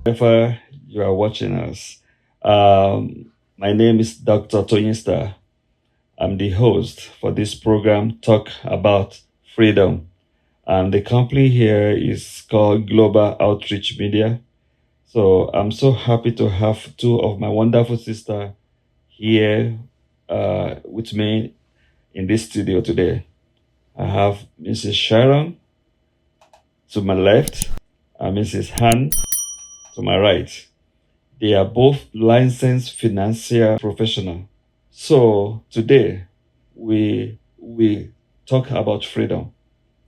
Wherever you are watching us. My name is Dr. Thoyin. I'm the host for this program, Talk About Freedom. And the company here is called Global Outreach Media. So I'm so happy to have two of my wonderful sisters here with me in this studio today. I have Mrs. Sharon to my left and Mrs. Han to my right. They are both licensed financial professional. So today we talk about freedom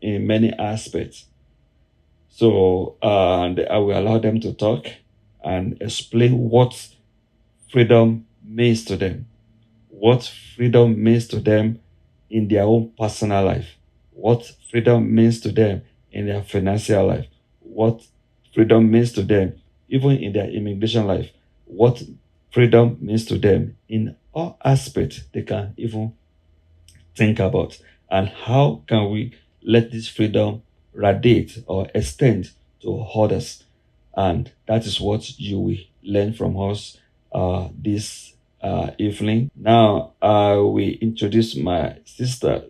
in many aspects. So and I will allow them to talk and explain what freedom means to them, what freedom means to them in their own personal life, what freedom means to them in their financial life, what freedom means to them even in their immigration life, what freedom means to them in all aspects they can even think about, and how can we let this freedom radiate or extend to others. And that is what you will learn from us this evening. Now I will introduce my Sister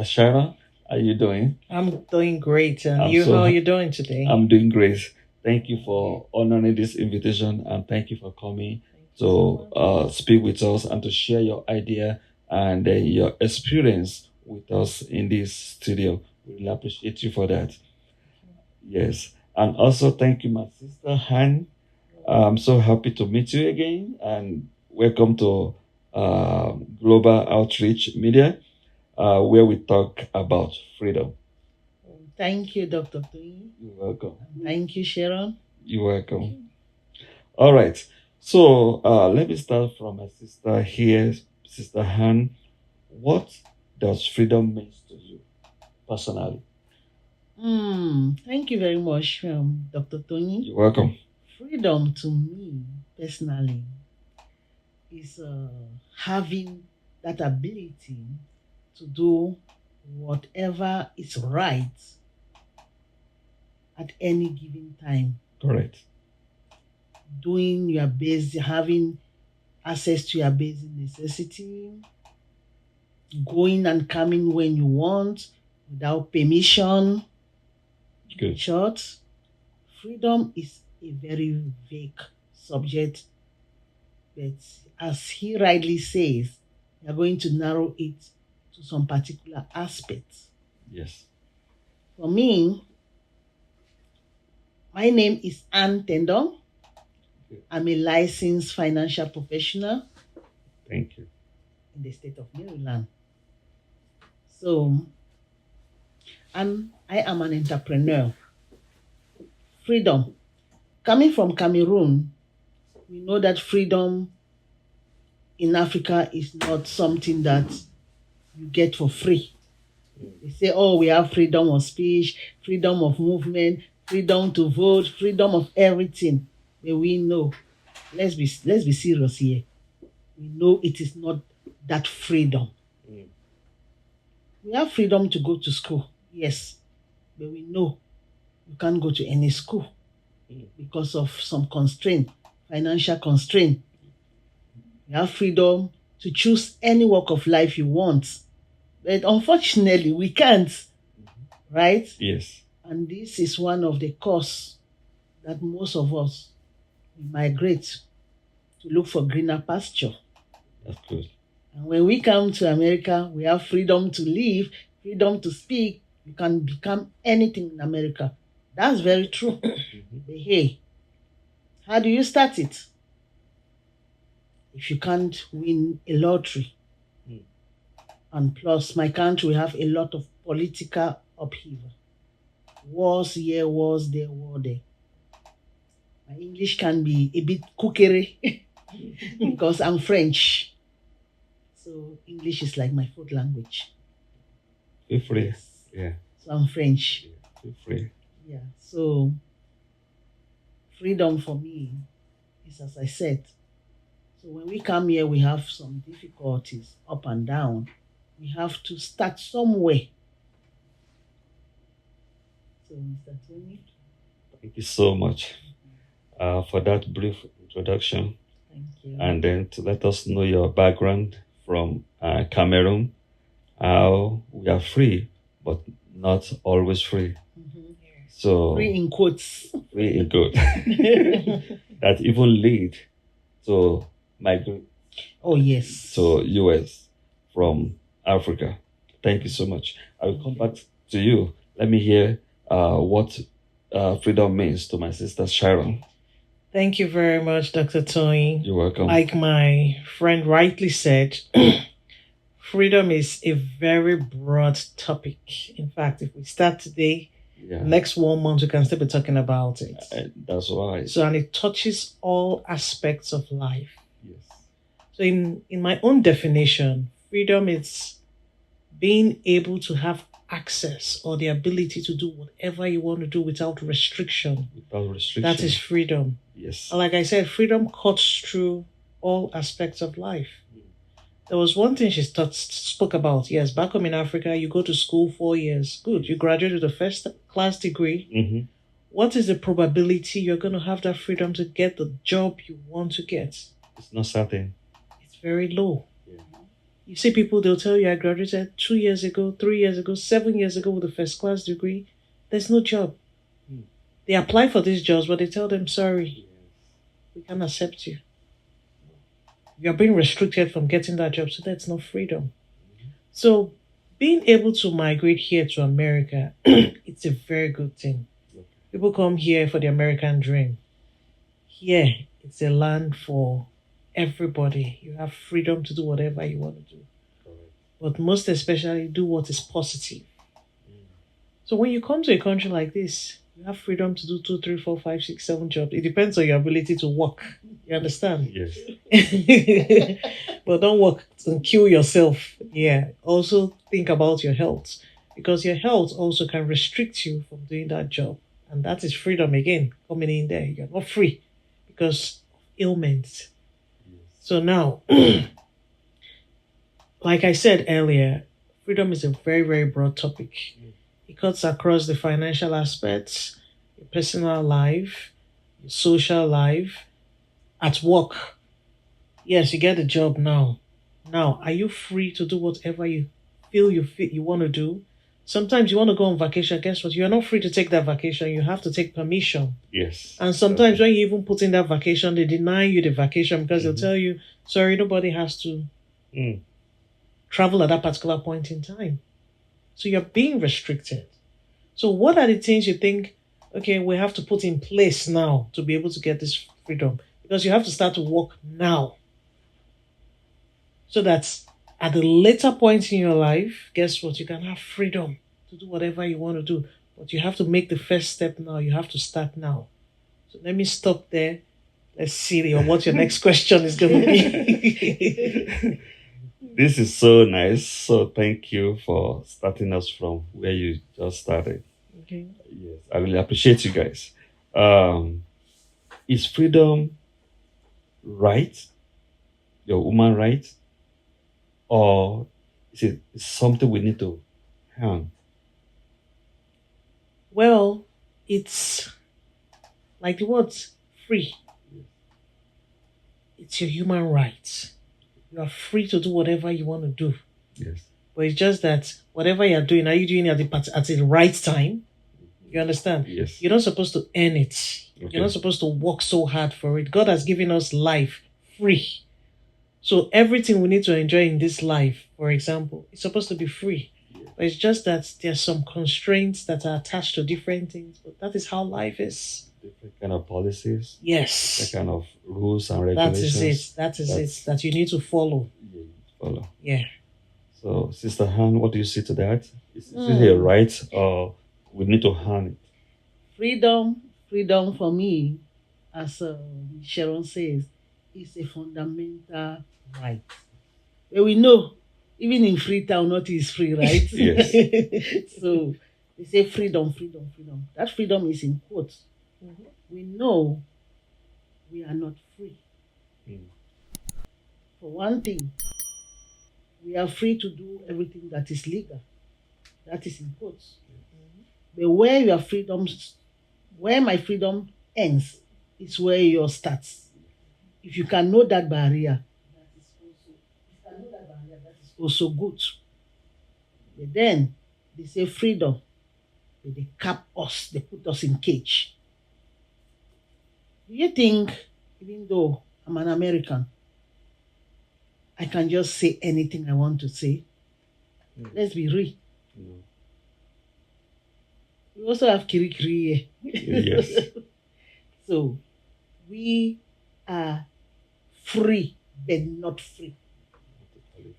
Sharon. How are you doing? I'm doing great. And I'm you, so how are ha- you doing today? I'm doing great. Thank you for honoring this invitation and thank you for coming to speak with us and to share your idea and your experience with us in this studio. We really appreciate you for that. Yes. And also thank you, my sister Han. I'm so happy to meet you again and welcome to Global Outreach Media, where we talk about freedom. Thank you, Dr. Thoyin. You're welcome. Thank you, Sharon. You're welcome. All right. So let me start from my sister here, Sister Han. What does freedom mean to you personally? Thank you very much, Dr. Thoyin. You're welcome. Freedom to me personally is having that ability to do whatever is right at any given time. Correct. Doing your basic, having access to your basic necessity, going and coming when you want without permission. Good. In short, freedom is a very vague subject, but as he rightly says, we are going to narrow it to some particular aspects. Yes. For me, my name is Ann Tendon. Okay. I'm a licensed financial professional Thank you. in the state of Maryland. So, and I am an entrepreneur. Freedom. Coming from Cameroon, we know that freedom in Africa is not something that you get for free. They say, oh, we have freedom of speech, freedom of movement, freedom to vote, freedom of everything. But we know, let's be serious here. We know it is not that freedom. We have freedom to go to school, yes, but we know you can't go to any school because of some constraint, financial constraint. You have freedom to choose any walk of life you want. But unfortunately, we can't, right? Yes. And this is one of the cause that most of us migrate to look for greener pasture. That's good. And when we come to America, we have freedom to live, freedom to speak. You can become anything in America. That's very true. But hey, how do you start it? If you can't win a lottery. And plus, my country, we have a lot of political upheaval. Wars here, wars there, war there. My English can be a bit cookery because I'm French. So English is like my fourth language. Feel free. Yeah. So I'm French. Yeah. Feel free. Yeah. So freedom for me is, as I said. So when we come here, we have some difficulties up and down. We have to start somewhere. So, Mr. Tony. Thank you so much. for that brief introduction, Thank you. and then to let us know your background from Cameroon, how we are free, but not always free. Mhm. So Free in quotes. free in good. That even lead to migrate Oh, yes. to US from Africa. Thank you so much. I will come back to you. Let me hear what freedom means to my sister Sharon. Thank you very much, Dr. Thoyin. You're welcome. Like my friend rightly said, freedom is a very broad topic. In fact, if we start today, Yeah, next 1 month, we can still be talking about it. that's why. So, and it touches all aspects of life. Yes. So, in my own definition, freedom is being able to have access or the ability to do whatever you want to do without restriction. Without restriction. That is freedom. Yes. And like I said, freedom cuts through all aspects of life. There was one thing she spoke about. Yes, back home in Africa, you go to school 4 years. Good. You graduate with a first class degree. Mm-hmm. What is the probability you're going to have that freedom to get the job you want to get? It's not certain. It's very low. Yeah. You see people, they'll tell you, I graduated 2 years ago, 3 years ago, 7 years ago with a first class degree. There's no job. They apply for these jobs, but they tell them, sorry, we can't accept you. You're being restricted from getting that job, so that's not freedom. So being able to migrate here to America, it's a very good thing. People come here for the American dream. Here, it's a land for everybody. You have freedom to do whatever you want to do. But most especially, do what is positive. So when you come to a country like this, you have freedom to do 2, 3, 4, 5, 6, 7 jobs. It depends on your ability to work. You understand? Yes. But don't work and kill yourself. Yeah. Also think about your health, because your health also can restrict you from doing that job. And that is freedom again, coming in there. You're not free because of ailments. So now, like I said earlier, freedom is a very, very broad topic. It cuts across the financial aspects, your personal life, your social life, at work. Yes, you get a job now. Now, are you free to do whatever you feel you want to do? Sometimes you want to go on vacation. Guess what? You're not free to take that vacation. You have to take permission. Yes. And sometimes when you even put in that vacation, they deny you the vacation because they'll tell you, sorry, nobody has to travel at that particular point in time. So you're being restricted. So what are the things you think, okay, we have to put in place now to be able to get this freedom? Because you have to start to work now. So that at the later point in your life, guess what? You can have freedom to do whatever you want to do. But you have to make the first step now. You have to start now. So let me stop there. Let's see what your next question is going to be. This is so nice. So thank you for starting us from where you just started. Okay. Yes, I really appreciate you guys. Is freedom right? Your human right? Or is it something we need to hang? Well, it's like the word free. It's your human right. You are free to do whatever you want to do. Yes. But it's just that whatever you're doing, are you doing it at the right time? You understand? Yes. You're not supposed to earn it. Okay. You're not supposed to work so hard for it. God has given us life free. So everything we need to enjoy in this life, for example, it's supposed to be free. But it's just that there's some constraints that are attached to different things. But that is how life is. Different kind of policies. Yes. Different kind of rules and regulations. That is it. That you need to follow. Follow. Yeah. So, Sister Han, what do you say to that? Is it a right or we need to hand it? Freedom for me, as Sharon says, is a fundamental right. But we know, even in Freetown, nothing is free, right? Yes. So they say freedom. That freedom is in quotes. We know we are not free. For one thing, we are free to do everything that is legal. That is in quotes. But where my freedom ends is where yours starts. If you can know that barrier, that is also good. But then they say freedom, but they cap us, they put us in cage. Do you think, even though I'm an American, I can just say anything I want to say? Let's be real. We also have kirikiri here. Yes. So we are free, but not free.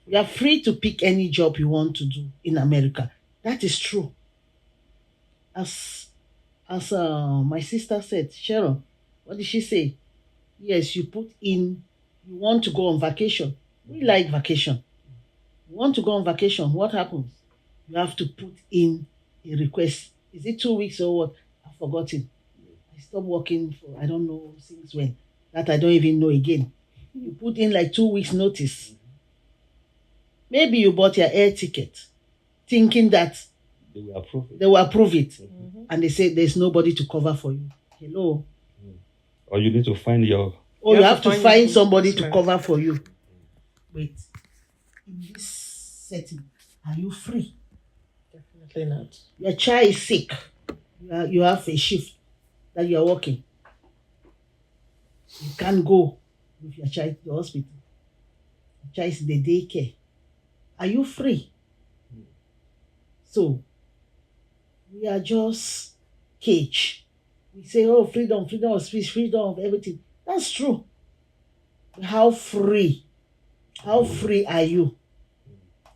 You are free to pick any job you want to do in America. That is true. As my sister said, Sharon, what did she say? Yes, you put in, you want to go on vacation. We like vacation. You want to go on vacation, what happens? You have to put in a request. Is it 2 weeks or what? I've forgotten. I stopped working for, I don't know since when. That I don't even know again. You put in like 2 weeks notice. Maybe you bought your air ticket thinking that They will approve it. they will approve it. And they say there's nobody to cover for you. Hello? Or you need to find your... Or you have to find somebody to cover for you. Wait. In this setting, are you free? Definitely not. Your child is sick. You have a shift that you are working. You can't go with your child to the hospital. Your child is in the daycare. Are you free? So, we are just cage. We say, oh, freedom, freedom of speech, freedom of everything. That's true. But how free? How free are you?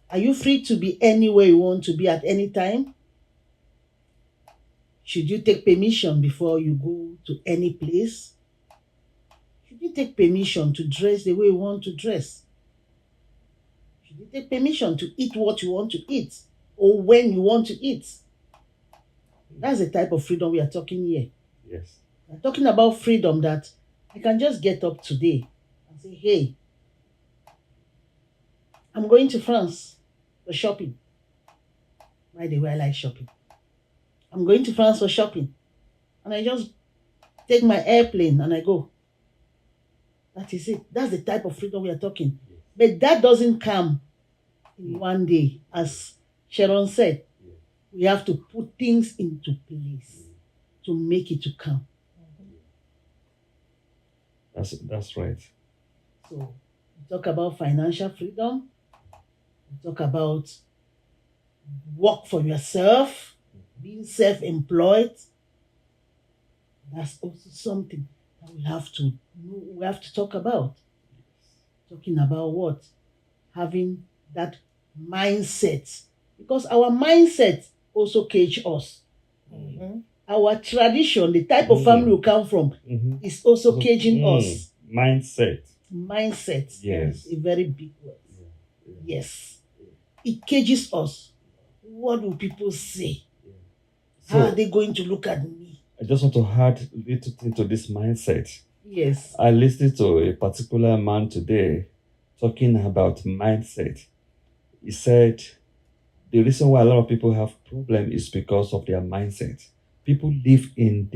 Are you free to be anywhere you want to be at any time? Should you take permission before you go to any place? Should you take permission to dress the way you want to dress? Should you take permission to eat what you want to eat or when you want to eat? That's the type of freedom we are talking here. Yes. We're talking about freedom that I can just get up today and say, hey, I'm going to France for shopping. By the way, I like shopping. I'm going to France for shopping. And I just take my airplane and I go. That is it. That's the type of freedom we are talking. But that doesn't come in one day. As Sharon said, we have to put things into place to make it to come. That's right. So we talk about financial freedom. We talk about work for yourself, being self-employed. That's also something that we have to know, we have to talk about. Talking about what? Having that mindset. Because our mindset also cage us. Our tradition, the type of family we come from, is also caging us. Mindset. Mindset. Yes. Is a very big word. Yes. It cages us. What will people say? So, How are they going to look at me? I just want to add a little thing to this mindset. Yes. I listened to a particular man today talking about mindset. He said the reason why a lot of people have problem is because of their mindset. People live in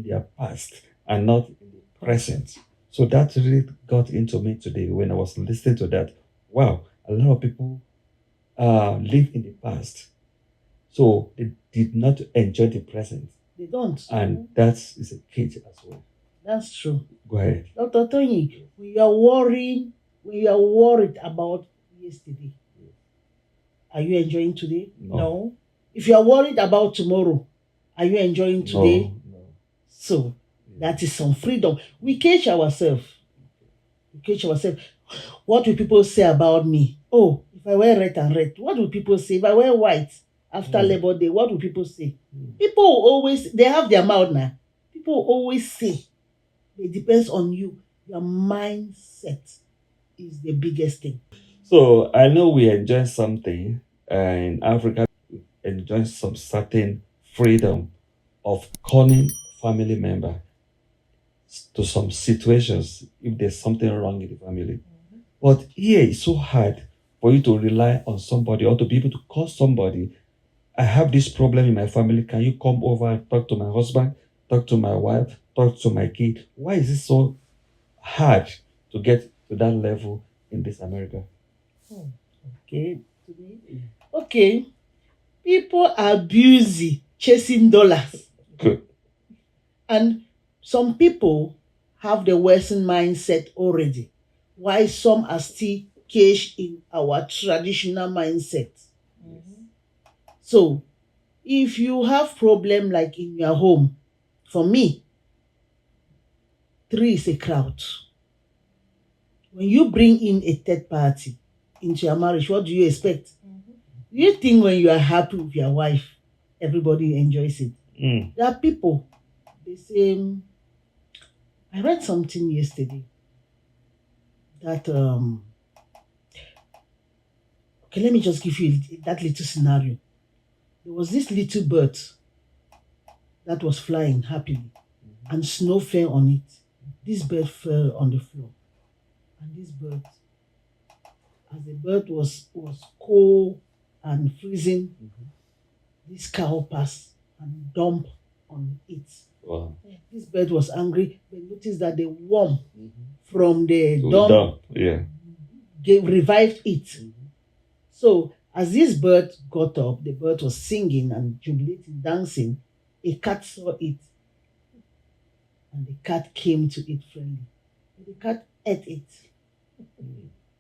their past and not in the present. So that really got into me today when I was listening to that. Wow, a lot of people live in the past. So they did not enjoy the present. They don't. And that is a cage as well. That's true. Go ahead. Dr. Thoyin, when you are worried about yesterday, are you enjoying today? No. If you are worried about tomorrow, are you enjoying today? No. So that is some freedom. We cage ourselves. What will people say about me? Oh, if I wear red and red, what will people say? If I wear white after Labor Day, what will people say? People always, they have their mouth now. People always say. It depends on you. Your mindset is the biggest thing. So I know we enjoy something in Africa. We enjoy some certain freedom of calling family member to some situations if there's something wrong in the family. But here it's so hard for you to rely on somebody or to be able to call somebody. I have this problem in my family. Can you come over and talk to my husband? talk to my wife, talk to my kid. Why is it so hard to get to that level in this America? Okay. Okay. People are busy chasing dollars. Good. And some people have the Western mindset already, while some are still caged in our traditional mindset. So, if you have problem like in your home, for me, 3 is a crowd. When you bring in a third party into your marriage, what do you expect? Do you think when you are happy with your wife, everybody enjoys it? There are people, they say, I read something yesterday that, okay, let me just give you that little scenario. There was this little bird that was flying happily, and snow fell on it. This bird fell on the floor. And this bird, as the bird was cold and freezing, this cow passed and dumped on it. Wow. This bird was angry. They noticed that the worm from the So dump yeah. revived it. So as this bird got up, the bird was singing and jubilating, dancing. A cat saw it, and the cat came to it friendly. But the cat ate it.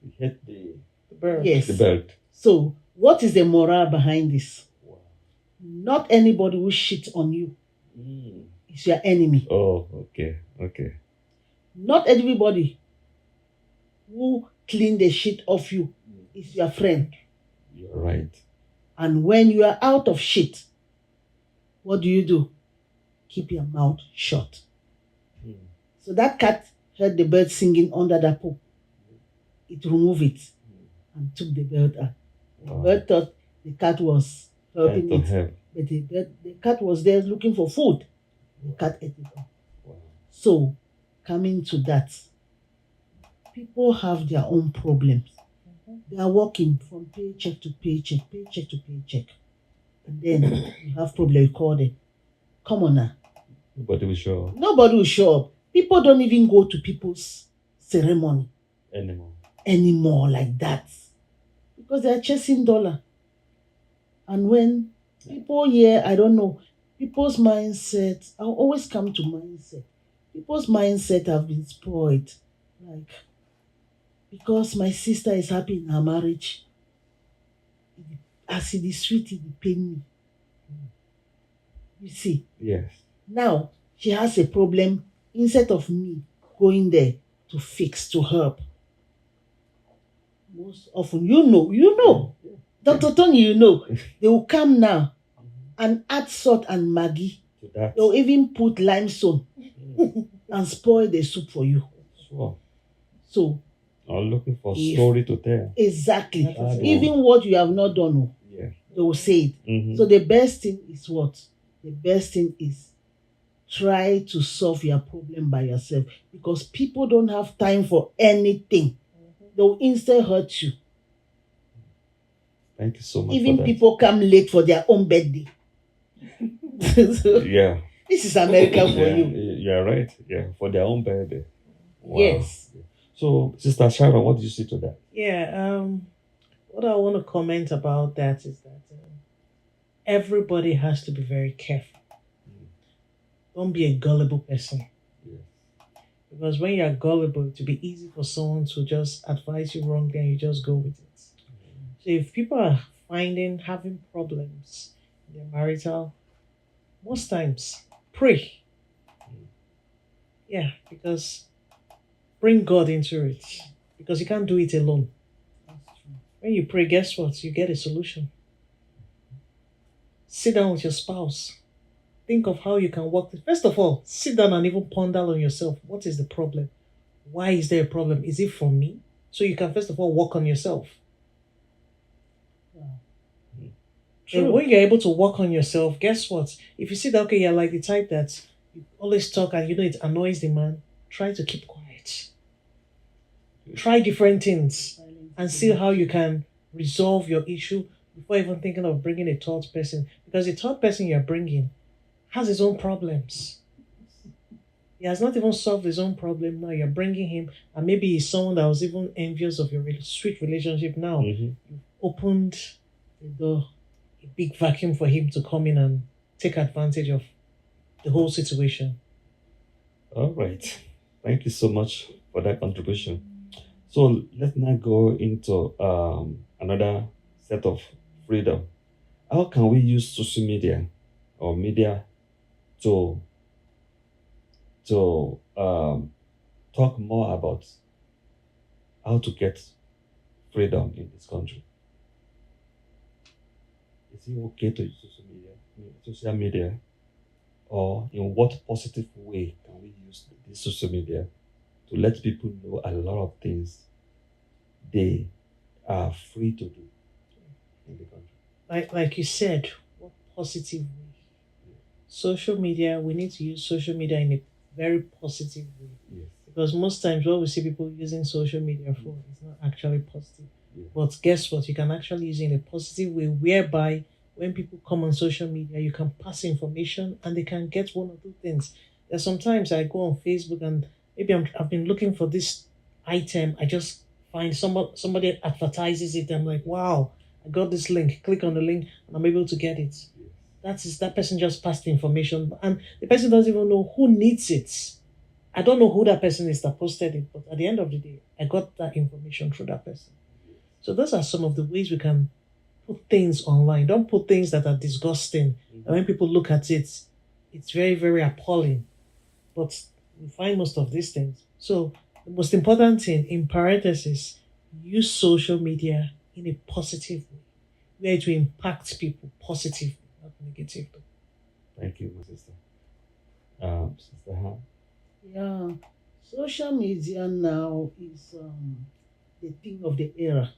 It hit the bird. Yes. the bird. So what is the morale behind this? Wow. Not anybody who shits on you is your enemy. Oh, okay. Not everybody who clean the shit off you is your friend. You're right. And when you are out of shit, what do? Keep your mouth shut. So that cat heard the bird singing under the poop. It removed it and took the bird out. The bird thought the cat was helping it. But the cat was there looking for food. The cat ate it up. Wow. So, coming to that, people have their own problems. They are working from paycheck to paycheck. And then you have problems, you call them. Come on now. Nobody will show up Nobody will show up. People don't even go to people's ceremony anymore like that. Because they are chasing dollar. And when people here, I don't know, people's mindset, I'll always come to mindset. People's mindset have been spoiled. Like, because my sister is happy in her marriage, as it is sweet, it pain me. You see? Yes. Now, she has a problem. Instead of me going there to fix, to help, most often, you know, Dr. Tony, they will come now and add salt and Maggi. They'll even put limestone and spoil the soup for you. Sure. So, I'm looking for a story to tell. Exactly. Even what you have not done, they will say it. So the best thing is what? The best thing is try to solve your problem by yourself, because people don't have time for anything. They will instead hurt you. Thank you so much. Even people come late for their own birthday. So, yeah. This is America for you. You're right. Yeah, for their own birthday. Wow. Yes. So, Sister Sharon, what did you say to that? Yeah. What I want to comment about that is that everybody has to be very careful. Don't be a gullible person. Yes. Because when you're gullible, it will be easy for someone to just advise you wrongly and you just go with it. So if people are having problems in their marital, most times pray. Yeah, because bring God into it. Because you can't do it alone. When you pray, guess what? You get a solution. Sit down with your spouse. Think of how you can work. First of all, sit down and even ponder on yourself. What is the problem? Why is there a problem? Is it for me? So you can first of all work on yourself. And when you're able to work on yourself, guess what? If you see that, okay, you're like the type that you always talk and it annoys the man, try to keep quiet. Try different things and see how you can resolve your issue before even thinking of bringing a third person. Because the third person you're bringing has his own problems. He has not even solved his own problem. Now you're bringing him, and maybe he's someone that was even envious of your sweet relationship. Now Mhm. you've opened the door, a big vacuum for him to come in and take advantage of the whole situation. All right. Thank you so much for that contribution. So let's now go into another set of freedom. How can we use social media or media to talk more about how to get freedom in this country? Is it okay to use social media, or in what positive way can we use this social media to let people know a lot of things they are free to do in the country? Like you said, what positive way? Social media, we need to use social media in a very positive way. Yes. Because most times what we see people using social media for is not actually positive. Yeah. But guess what? You can actually use it in a positive way, whereby when people come on social media, you can pass information and they can get one or two things. There's sometimes I go on Facebook and maybe I've been looking for this item. I just find somebody advertises it. I'm like, wow, I got this link. Click on the link and I'm able to get it. That person just passed the information, and the person doesn't even know who needs it. I don't know who that person is that posted it, but at the end of the day, I got that information through that person. So those are some of the ways we can put things online. Don't put things that are disgusting. And when people look at it, it's very, very appalling. But we find most of these things. So the most important thing, in parentheses, use social media in a positive way, where it will impact people positively, not negatively. Thank you, my sister. Sister Han. Yeah, social media now is the thing of the era.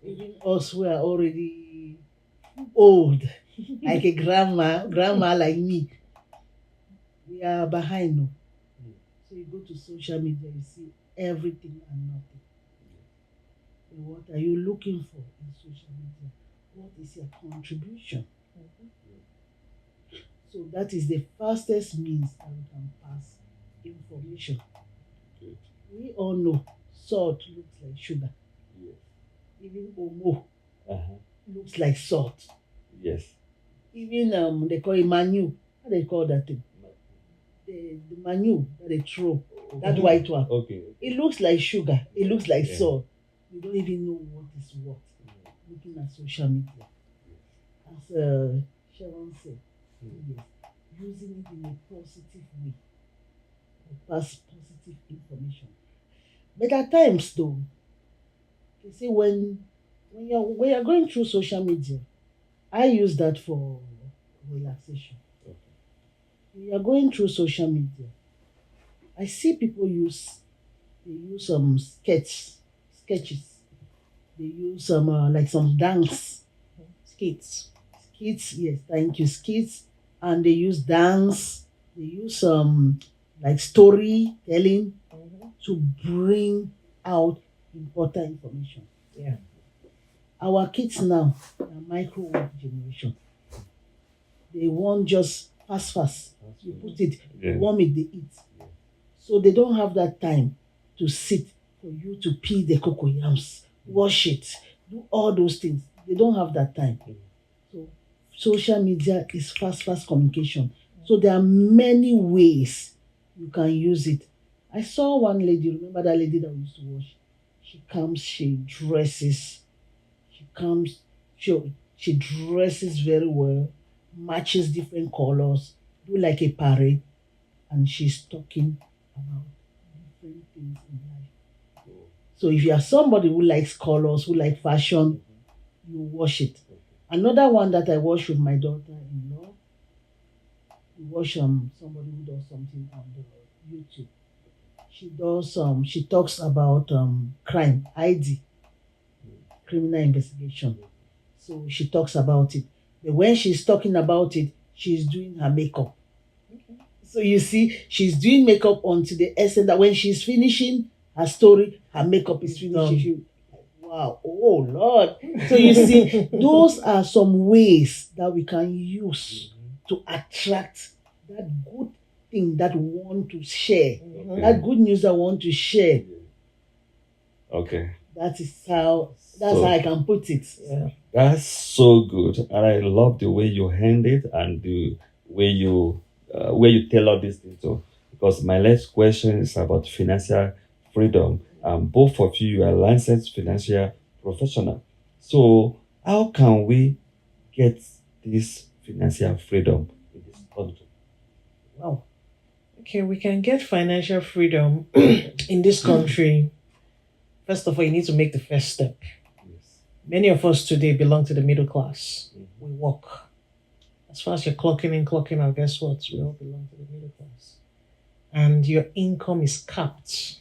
Even us who are already old, like a grandma like me, we are behind now. So you go to social media, you see everything and nothing. So what are you looking for in social media? What is your contribution? So that is the fastest means that we can pass information. Good. We all know salt looks like sugar. Yes. Even omo Uh-huh. looks like salt. Yes. Even they call it manure. How they call that thing? The manure that they throw, that white one. Okay. It looks like sugar. It looks like Yeah. salt. You don't even know what is what. Looking at social media, as Sharon said, yes, using it in a positive way, to pass positive information. But at times, though, you see, when you're going through social media, I use that for relaxation. Okay. When you're going through social media, I see people use some sketches. They use some like some dance Skits. yes, thank you, skits, and they use dance. They use some like storytelling to bring out important information. Yeah. Our kids now are microwave generation. They want just fast. You put it, Yeah. you warm it, they eat. So they don't have that time to sit for you to peel the cocoyams, wash it, do all those things. They don't have that time. So social media is fast communication. So there are many ways you can use it. I saw one lady, remember that lady that we used to wash? She comes, she dresses, she dresses very well, matches different colors, do like a parade, and she's talking about different things in life. So if you are somebody who likes colors, who like fashion, you watch it. Another one that I watch with my daughter-in-law, we watch somebody who does something on the YouTube. She talks about crime, ID, criminal investigation. So she talks about it. But when she's talking about it, she's doing her makeup. So you see, she's doing makeup until the extent that when she's finishing her story, her makeup is finished. Wow, oh Lord. So you see, those are some ways that we can use to attract that good thing that we want to share, Okay. that good news that we want to share. Okay. That's how I can put it. Yeah. That's so good, and I love the way you hand it and the way you tailor this thing to. Because my next question is about financial freedom. Both of you are licensed financial professional. So how can we get this financial freedom in this country? Wow. Okay, we can get financial freedom in this country. First of all, you need to make the first step. Yes. Many of us today belong to the middle class. Mhm. We work. As far as you're clocking in, clocking out, guess what? We all belong to the middle class. And your income is capped.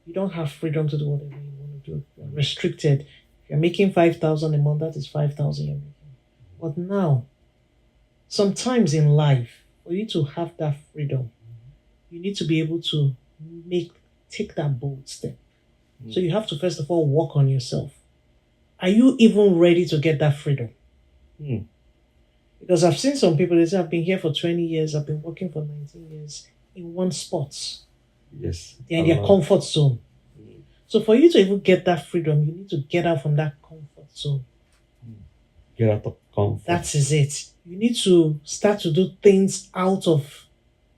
You don't have freedom to do whatever you want to do. You're restricted. If you're making 5,000 a month, that is 5,000 you're making. But now, sometimes in life, for you to have that freedom, you need to be able to take that bold step. So you have to first of all work on yourself. Are you even ready to get that freedom? Mm. Because I've seen some people, they say, I've been here for 20 years, I've been working for 19 years in one spot. Yes. They're in their comfort zone. So for you to even get that freedom, you need to get out from that comfort zone. Get out of comfort. That is it. You need to start to do things out of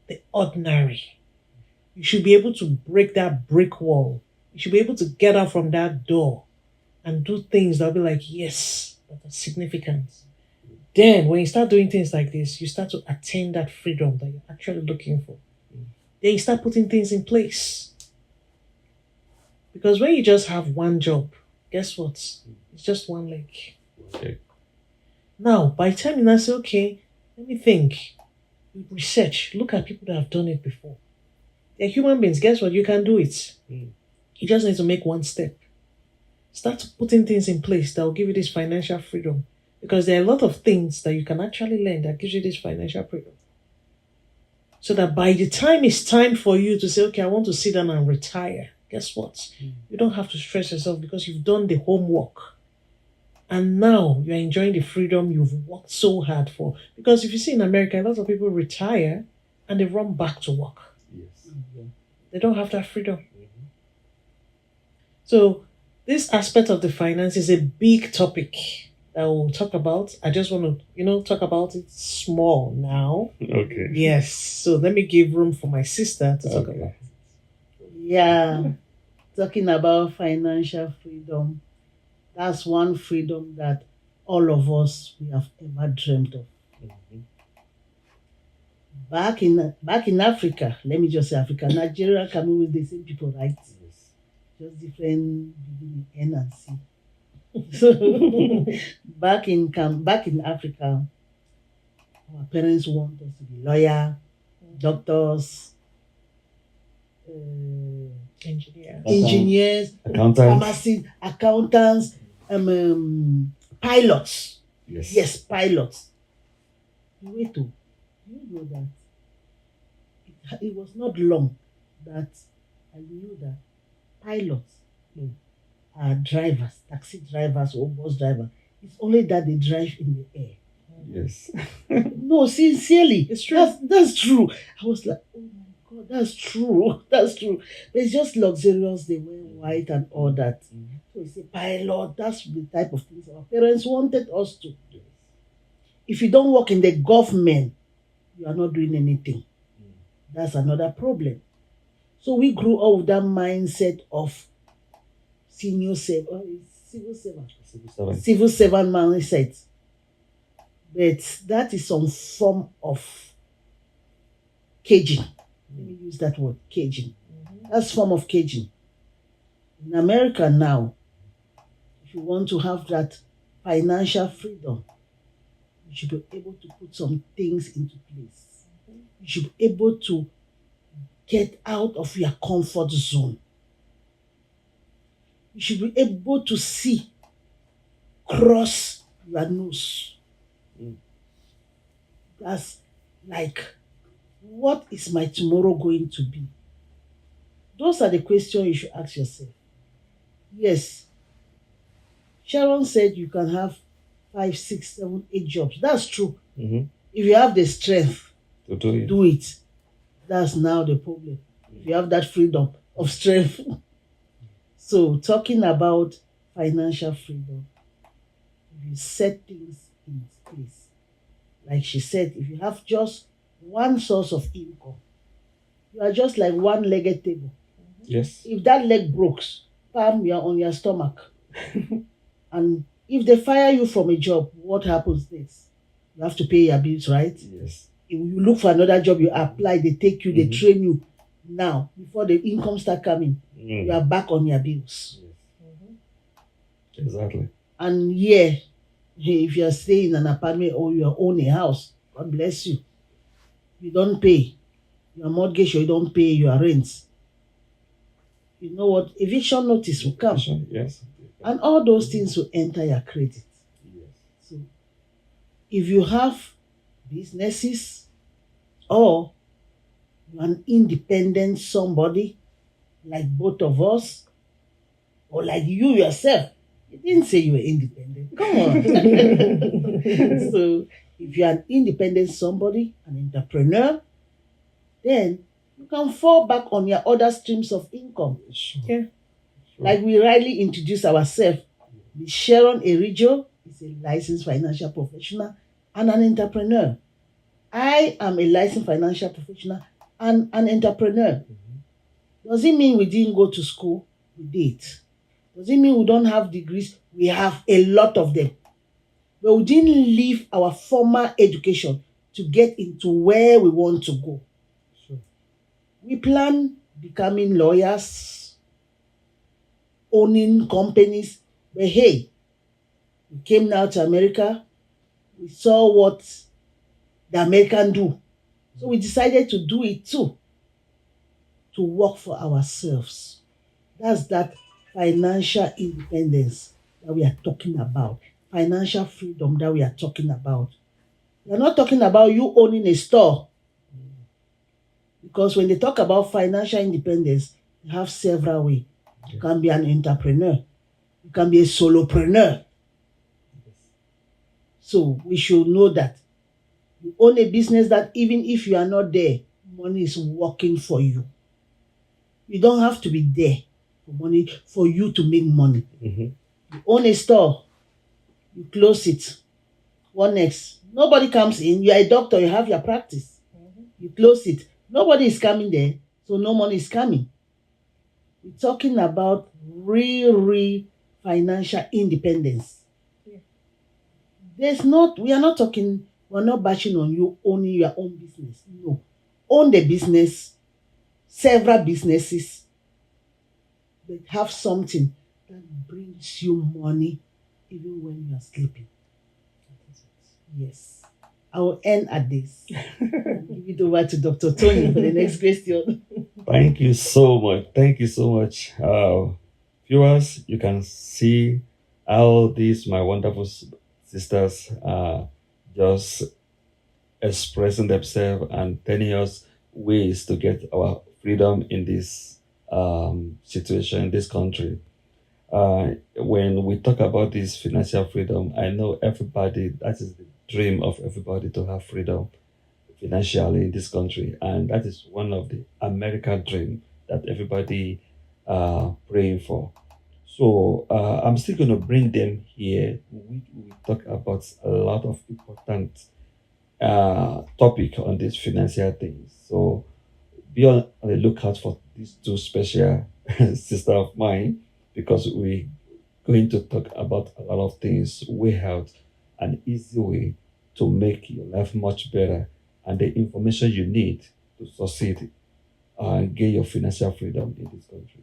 the ordinary. You should be able to break that brick wall. You should be able to get out from that door and do things that'll be like, yes, that are significant. Then when you start doing things like this, you start to attain that freedom that you're actually looking for. Then you start putting things in place. Because when you just have one job, guess what? It's just one leg. Okay. Now, by the time you now say, okay, let me think, you research, look at people that have done it before. They're human beings. Guess what? You can do it. You just need to make one step. Start putting things in place that will give you this financial freedom. Because there are a lot of things that you can actually learn that gives you this financial freedom. So that by the time it's time for you to say, okay, I want to sit down and retire, guess what? You don't have to stress yourself because you've done the homework. And now you're enjoying the freedom you've worked so hard for. Because if you see in America, a lot of people retire and they run back to work. Yes. They don't have that freedom. So this aspect of the finance is a big topic that we'll talk about. I just want to, talk about it small now. Okay. Yes. So let me give room for my sister to talk about it. Yeah. Talking about financial freedom, that's one freedom that all of us we have ever dreamed of. Back in Africa, let me just say Africa, Nigeria, Cameroon with the same people, right? Yes. Just different beginning, N and C. So back in Africa, our parents want us to be lawyer, doctors, engineers, Accountants. pharmacists, accountants, pilots. Yes. Yes, pilots. Wait, do you know that it was not long that I knew that pilots are drivers, taxi drivers or bus drivers. It's only that they drive in the air. Yes. No, sincerely, It's true. That's true. I was like, oh my God, that's true. That's true. But it's just luxurious. They wear white and all that. So it's a pilot. That's the type of things our parents wanted us to. If you don't work in the government, you are not doing anything. That's another problem. So we grew up with that mindset of civil servant mindset. But that is some form of caging. Let me use that word, caging. That's form of caging. In America now, if you want to have that financial freedom, you should be able to put some things into place. You should be able to get out of your comfort zone. You should be able to see, cross your nose. That's like, what is my tomorrow going to be? Those are the questions you should ask yourself. Yes, Sharon said you can have 5, 6, 7, 8 jobs. That's true. If you have the strength To do it. do it. That's now the problem. If you have that freedom of strength. So, talking about financial freedom, if you set things in place, like she said, if you have just one source of income, you are just like one-legged table. Yes. If that leg breaks, bam, you are on your stomach. And if they fire you from a job, what happens next? You have to pay your bills, right? Yes. If you look for another job, you apply, they take you, they train you. Now, before the income start coming, you are back on your bills. Yes. Exactly. And yeah, if you are staying in an apartment or you own a house, God bless you. You don't pay your mortgage or you don't pay your rent. You know what? Eviction notice will come. Yes. And all those things will enter your credit. Yes. So if you have businesses or you're an independent somebody, like both of us, or like you yourself, you didn't say you were independent. Come on. So if you're an independent somebody, an entrepreneur, then you can fall back on your other streams of income. Sure. Yeah. Sure. Like we rightly introduce ourselves, Sharon Erijo is a licensed financial professional and an entrepreneur. I am a licensed financial professional and an entrepreneur. Does it mean we didn't go to school? We did. Does it mean we don't have degrees? We have a lot of them. But we didn't leave our formal education to get into where we want to go. Sure. We plan becoming lawyers, owning companies. But hey, we came now to America. We saw what the Americans do. So we decided to do it too. To work for ourselves. That's that financial independence that we are talking about. Financial freedom that we are talking about. We're not talking about you owning a store. Because when they talk about financial independence, you have several ways. You can be an entrepreneur. You can be a solopreneur. So we should know that you own a business that even if you are not there, money is working for you. You don't have to be there for money for you to make money. You own a store, you close it. What next? Nobody comes in. You are a doctor, you have your practice. You close it. Nobody is coming there, so no money is coming. We're talking about real financial independence. We are not talking, we're not bashing on you owning your own business. No. Own the business, several businesses, but have something that brings you money even when you are sleeping. Yes. I will end at this. Give it over to Dr. Thoyin for the next question. Thank you so much. Thank you so much. Viewers, you can see how these, my wonderful sisters, are just expressing themselves and telling us ways to get our freedom in this situation, in this country. When we talk about this financial freedom, I know everybody, that is the dream of everybody, to have freedom financially in this country. And that is one of the American dream that everybody praying for. So I'm still going to bring them here. We talk about a lot of important topic on these financial things. So be on the lookout for these two special sister of mine, because we're going to talk about a lot of things. We have an easy way to make your life much better and the information you need to succeed and get your financial freedom in this country.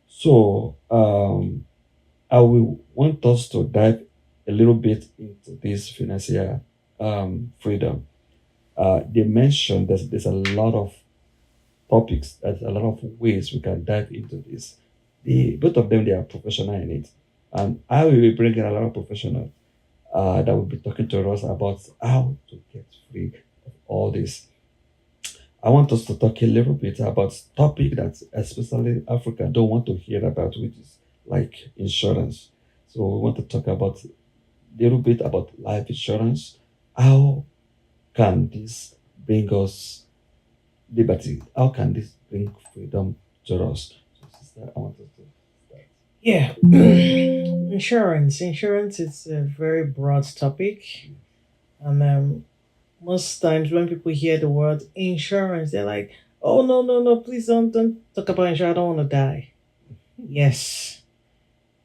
So I will want us to dive a little bit into this financial freedom. They mentioned that there's a lot of topics, there's a lot of ways we can dive into this. Both of them, they are professional in it. And I will be bringing a lot of professionals that will be talking to us about how to get free of all this. I want us to talk a little bit about topic that especially Africa don't want to hear about, which is like insurance. So we want to talk about a little bit about life insurance. How can this bring us liberty? How can this bring freedom to us? So, sister, I want us to start. Yeah. Insurance. Insurance is a very broad topic. And most times when people hear the word insurance, they're like, oh, no, no, no, please don't talk about insurance. I don't want to die. Yes.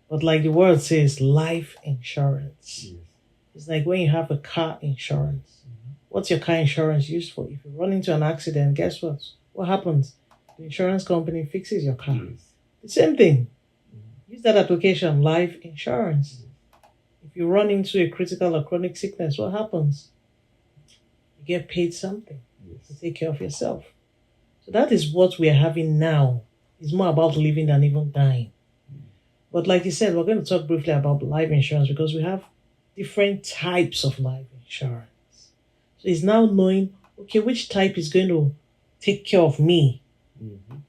But like the word says, life insurance. Yes. It's like when you have a car insurance. What's your car insurance used for? If you run into an accident, guess what? What happens? The insurance company fixes your car. Yes. The same thing. Use that application, life insurance. If you run into a critical or chronic sickness, what happens? You get paid something to Yes. take care of yourself. So that is what we are having now. It's more about living than even dying. But like you said, we're going to talk briefly about life insurance because we have different types of life insurance. So it's now knowing, okay, which type is going to take care of me Mhm.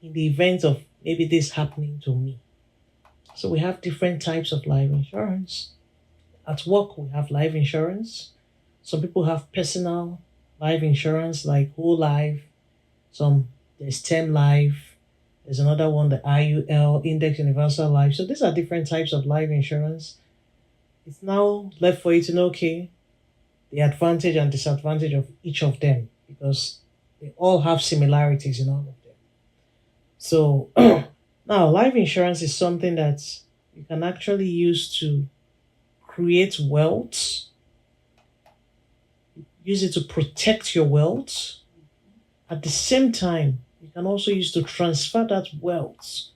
in the event of maybe this happening to me. So we have different types of life insurance. At work, we have life insurance. Some people have personal life insurance like whole life. There's term life. There's another one, the IUL, Index Universal Life. So these are different types of life insurance. It's now left for you to know, okay, the advantage and disadvantage of each of them because they all have similarities in all of them. So now life insurance is something that you can actually use to create wealth, use it to protect your wealth. At the same time, you can also use to transfer that wealth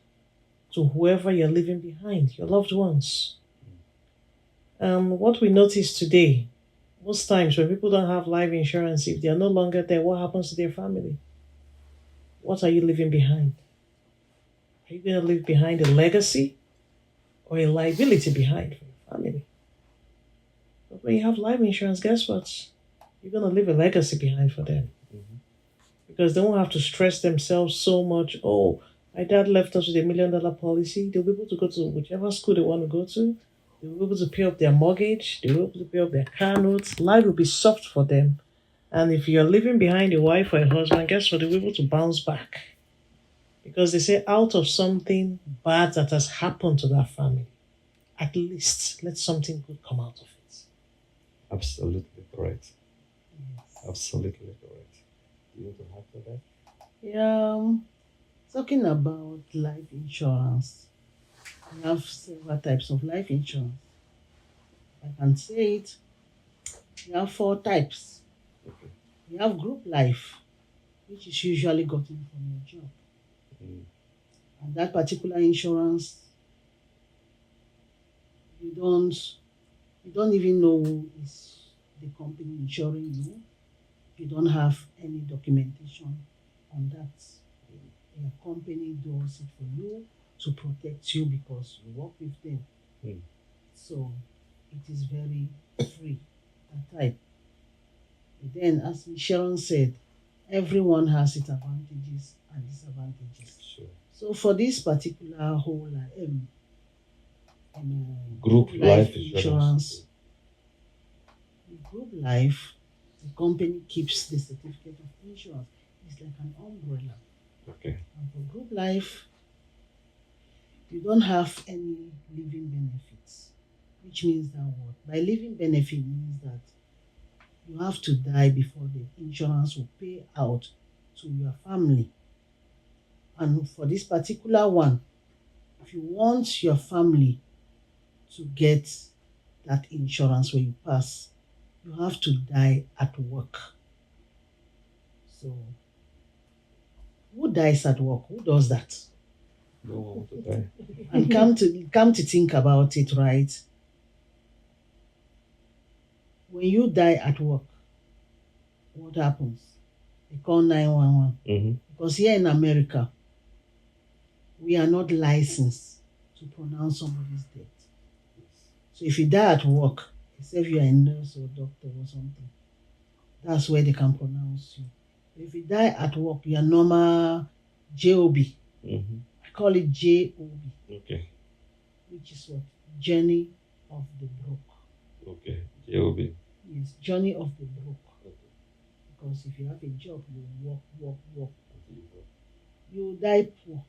to whoever you're leaving behind, your loved ones. What we notice today, most times when people don't have life insurance, if they are no longer there, what happens to their family? What are you leaving behind? Are you going to leave behind a legacy or a liability behind for your family? But when you have life insurance, guess what? You're going to leave a legacy behind for them. Mhm. Because they won't have to stress themselves so much. Oh, my dad left us with $1 million policy. They'll be able to go to whichever school they want to go to. They'll be able to pay off their mortgage. They'll be able to pay off their car notes. Life will be soft for them. And if you're leaving behind a wife or a husband, guess what? They'll be able to bounce back. Because they say out of something bad that has happened to that family, at least let something good come out of it. Absolutely correct. Absolutely correct. You want to add to that? Yeah, talking about life insurance, we have several types of life insurance. I can say it. We have 4 types. Okay. We have group life, which is usually gotten from your job. Mm. And that particular insurance, you don't even know who is the company insuring you. You don't have any documentation on that. Your company does it for you to protect you because you work with them. Mm. So it is very free, that type. But then, as Sharon said, everyone has its advantages and disadvantages. Sure. So for this particular whole Group life insurance. group life, the company keeps the certificate of insurance. It's like an umbrella. Okay. And for group life, you don't have any living benefits, which means that what? By living benefit means that you have to die before the insurance will pay out to your family. And for this particular one, if you want your family to get that insurance when you pass, you have to die at work. So, who dies at work? Who does that? No one wants to die. And come to think about it, right? When you die at work, what happens? They call 911. Mm-hmm. Because here in America, we are not licensed to pronounce somebody's death. So if you die at work, except you are a nurse or doctor or something, that's where they can pronounce you. But if you die at work, you are normal JOB. Mm-hmm. I call it JOB, Okay. which is what? Journey of the Broke. Okay. JOB. Yes, Journey of the Broke. Okay. Because if you have a job, you work. You die poor.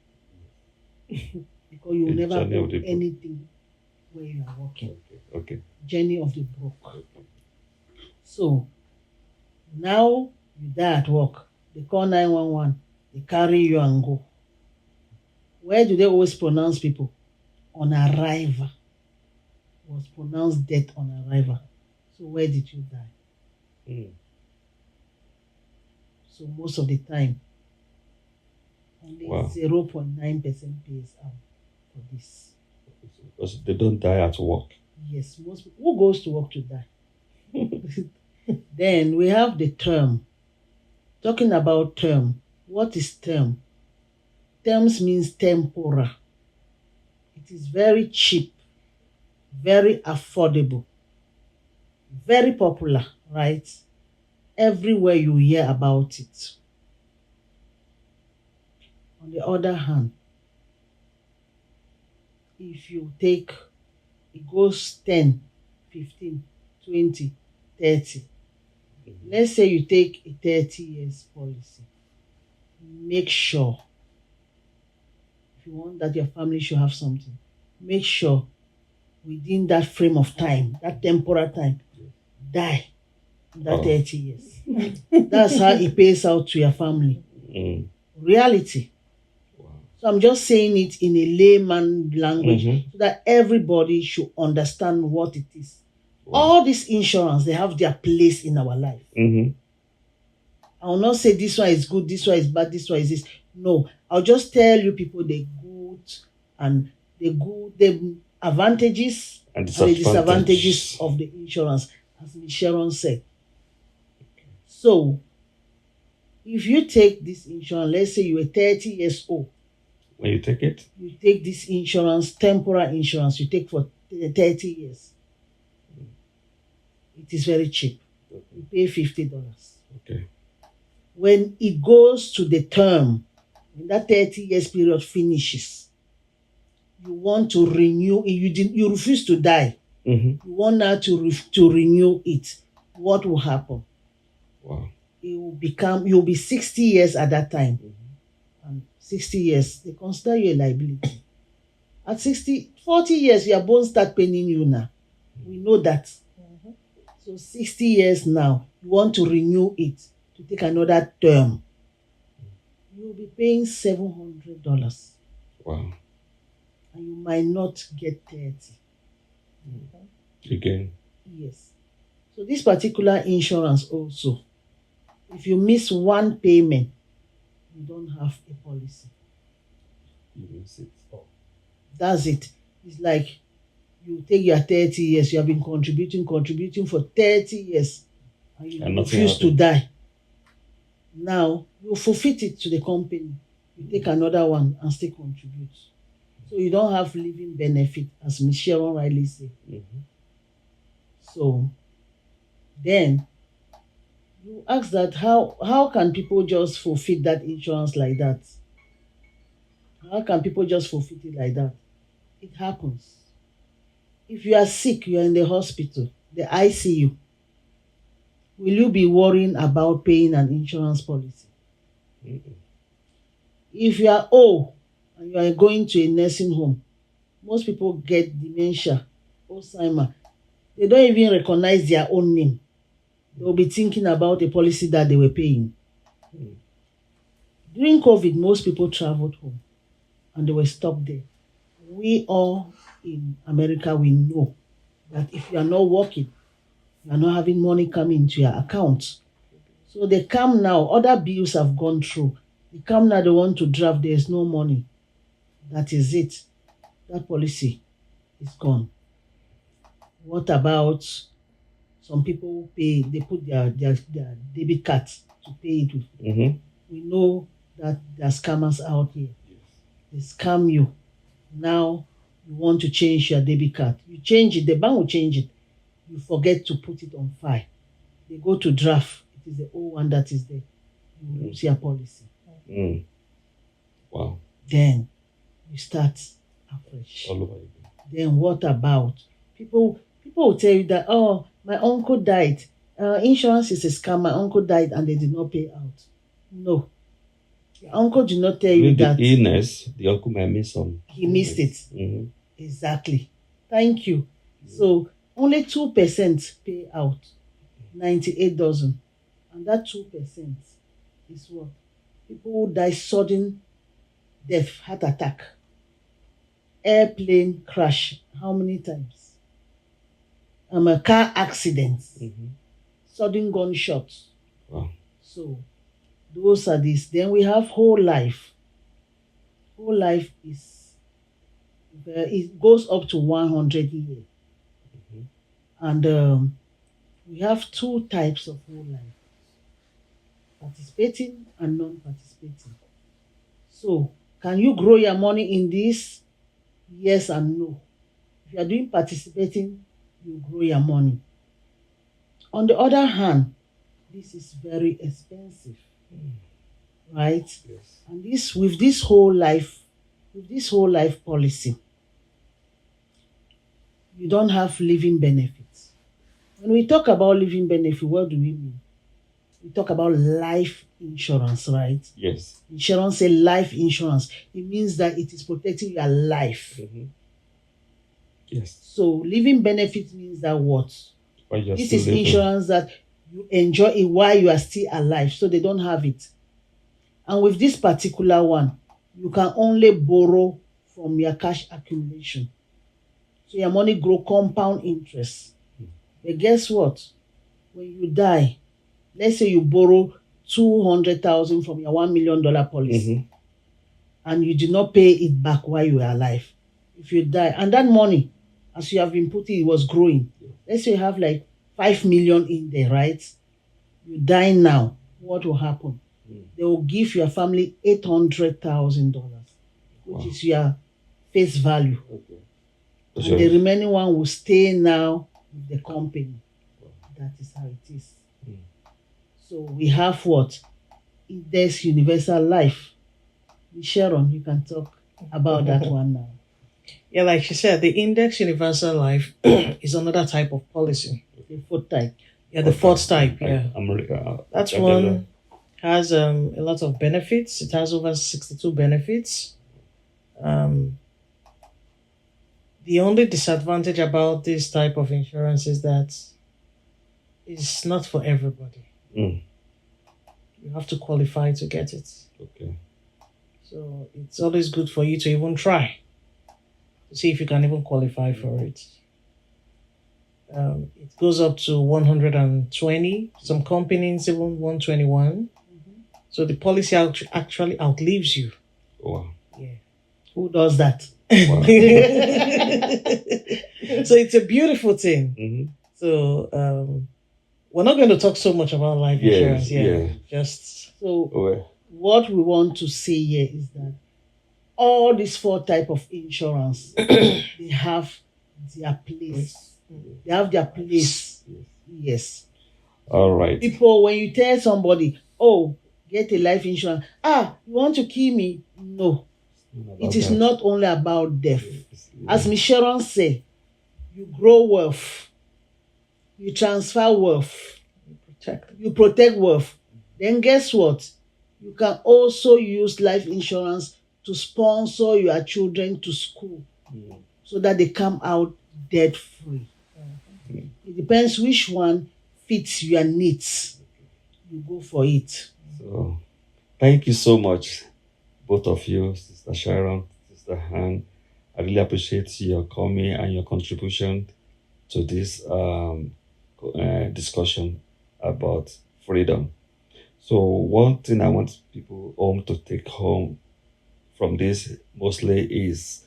Because you will The never journey of do the broke. anything when you are working. Okay. Journey of the broke. So now you die at work. They call 911. They carry you and go. Where do they always pronounce people? On arrival. Was pronounced death on arrival. So where did you die? Mm. So most of the time, only Wow. 0.9% pays out for this. Because they don't die at work. Yes, most people. Who goes to work to die? Then we have the term. Talking about term. What is term? Terms means temporal. It is very cheap, very affordable, very popular, right? Everywhere you hear about it. On the other hand, if you take, it goes 10, 15, 20, 30. Let's say you take a 30 years policy. Make sure, if you want that your family should have something, make sure within that frame of time, that temporal time, die in that 30 years. That's how it pays out to your family. Mm. Reality. Wow. So I'm just saying it in a layman language Mhm. so that everybody should understand what it is. Wow. All this insurance, they have their place in our life. Mm-hmm. I will not say this one is good, this one is bad, this one is this. No, I'll just tell you people the advantages And and the disadvantages of the insurance, as Ms. Sharon said. So, if you take this insurance, let's say you are 30 years old, When you take it, you take this insurance, temporal insurance, you take for 30 years. It is very cheap. You pay $50. okay. When it goes to the term, when that 30 years period finishes, you want to renew it. You refuse to die. Mm-hmm. You want now to renew it. What will happen? Wow. You'll be 60 years at that time. Mm-hmm. And 60 years, they consider you a liability. At 40 years, your bones start paining you now. We know that. Mm-hmm. So 60 years now, you want to renew it to take another term. You'll be paying $700. Wow. And you might not get 30. Mm-hmm. Again. Yes. So this particular insurance also, if you miss one payment, you don't have a policy. You miss it. That's it. It's like you take your 30 years, you have been contributing for 30 years, and you refuse to die. Now, you forfeit it to the company. You take another one and still contribute. So you don't have living benefit, as Ms. Sharon rightly said. Mm-hmm. So then you ask that how can people just forfeit that insurance like that? How can people just forfeit it like that? It happens. If you are sick, you are in the hospital, the ICU, will you be worrying about paying an insurance policy? Mm-mm. If you are old and you are going to a nursing home, most people get dementia, Alzheimer. They don't even recognize their own name. They will be thinking about a policy that they were paying. Mm. During COVID, most people traveled home and they were stopped there. We all in America, we know that if you are not working, you are not having money coming into your account. So they come now, other bills have gone through. They come now, they want to draft, there is no money. That is it. That policy is gone. What about some people pay, they put their debit cards to pay it with. Mm-hmm. We know that there are scammers out here. Yes. They scam you. Now you want to change your debit card. You change it, the bank will change it. You forget to put it on file. They go to draft. It is the old one that is there. You lose your policy. Mm. Wow. Then you start afresh. All over again. Then what about people will tell you that, oh, my uncle died. Insurance is a scam. My uncle died and they did not pay out. No. Your uncle did not tell you With the that illness, the uncle might miss some. he missed it. Mhm. Exactly. Thank you. So only 2% pay out. 98 doesn't. And that 2% is what? People who die sudden death, heart attack, airplane crash. How many times? A car accident, Mhm. sudden gunshots. Wow. So those are these. Then we have whole life. Whole life it goes up to 100 years. Mhm. And we have two types of whole life: participating and non-participating. So can you grow your money in this? Yes and no. If you are doing participating, you grow your money. On the other hand, this is very expensive, right? Yes. And with this whole life policy, you don't have living benefits. When we talk about living benefit, what do we mean? We talk about life insurance, right? Yes. Sharon say life insurance. It means that it is protecting your life. Mhm. Yes. So living benefit means that what? While you're This still is living. insurance that you enjoy it while you are still alive, so they don't have it. And with this particular one, you can only borrow from your cash accumulation. So your money grow compound interest. But guess what? When you die, let's say you borrow 200,000 from your $1 million policy, Mhm. and you did not pay it back while you were alive. If you die, and that money, as you have been putting, it was growing. Let's say you have like 5 million in there, right? You die now, what will happen? They will give your family $800,000, which Wow. is your face value. Okay. And Sure. the remaining one will stay now with the company. That is how it is. So we have what? Index Universal Life. Sharon, you can talk about that one now. Yeah, like she said, the Index Universal Life is another type of policy. The fourth type. Yeah, the fourth type. I- Yeah, I'm that's I get one has a lot of benefits. It has over 62 benefits. The only disadvantage about this type of insurance is that it's not for everybody. Mm. You have to qualify to get it. Okay. So it's always good for you to even try to see if you can even qualify for it. It goes up to 120. Some companies even 121. So the policy actually outlives you. Wow. Yeah. Who does that? Wow. So it's a beautiful thing. Mhm. So we're not going to talk so much about life Yes, insurance. Yeah. yeah. Just So Well, what we want to say here is that all these four type of insurance, they have their place. They have their place. Yes. all right. People, when you tell somebody, oh, get a life insurance, you want to kill me? No. It is not only about death. As Miss Sharon said, you grow wealth, you transfer wealth, you protect wealth. Then guess what? You can also use life insurance to sponsor your children to school so that they come out debt free. It depends which one fits your needs. You go for it. So, thank you so much, both of you, Sister Sharon, Sister Han. I really appreciate your coming and your contribution to this discussion about freedom. So, one thing I want people home to take home from this mostly is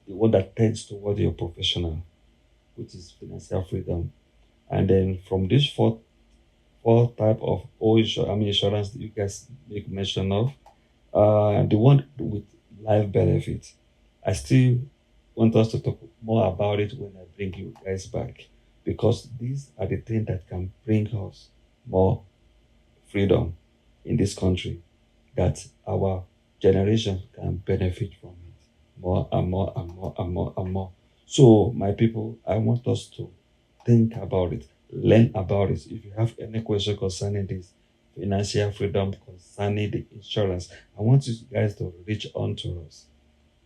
the one that tends toward your professional, which is financial freedom. And then from this four type of insurance that you guys make mention of, the one with life benefit, I still want us to talk more about it when I bring you guys back, because these are the things that can bring us more freedom in this country, that our generation can benefit from it more and more and more and more and more. So, my people, I want us to think about it, learn about it. If you have any question concerning this financial freedom, concerning the insurance, I want you guys to reach on to us.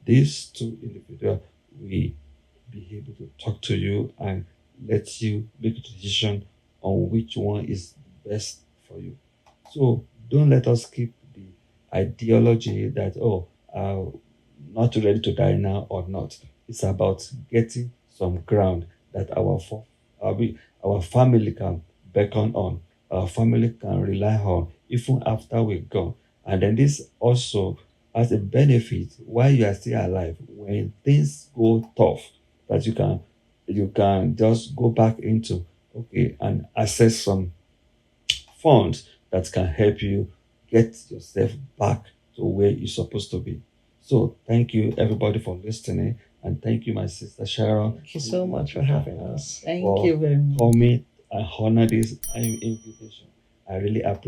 These two individuals will be able to talk to you and let you make a decision on which one is best for you. So don't let us keep the ideology that, oh, not ready to die now or not. It's about getting some ground that our family can beckon on, our family can rely on even after we're gone. And then this also has a benefit while you are still alive. When things go tough, that you can just go back into, okay, and access some funds that can help you get yourself back to where you're supposed to be. So thank you everybody for listening, and thank you my sister Sharon. Thank you so much for having us. Thank for you very much. coming and honor this invitation. I really appreciate.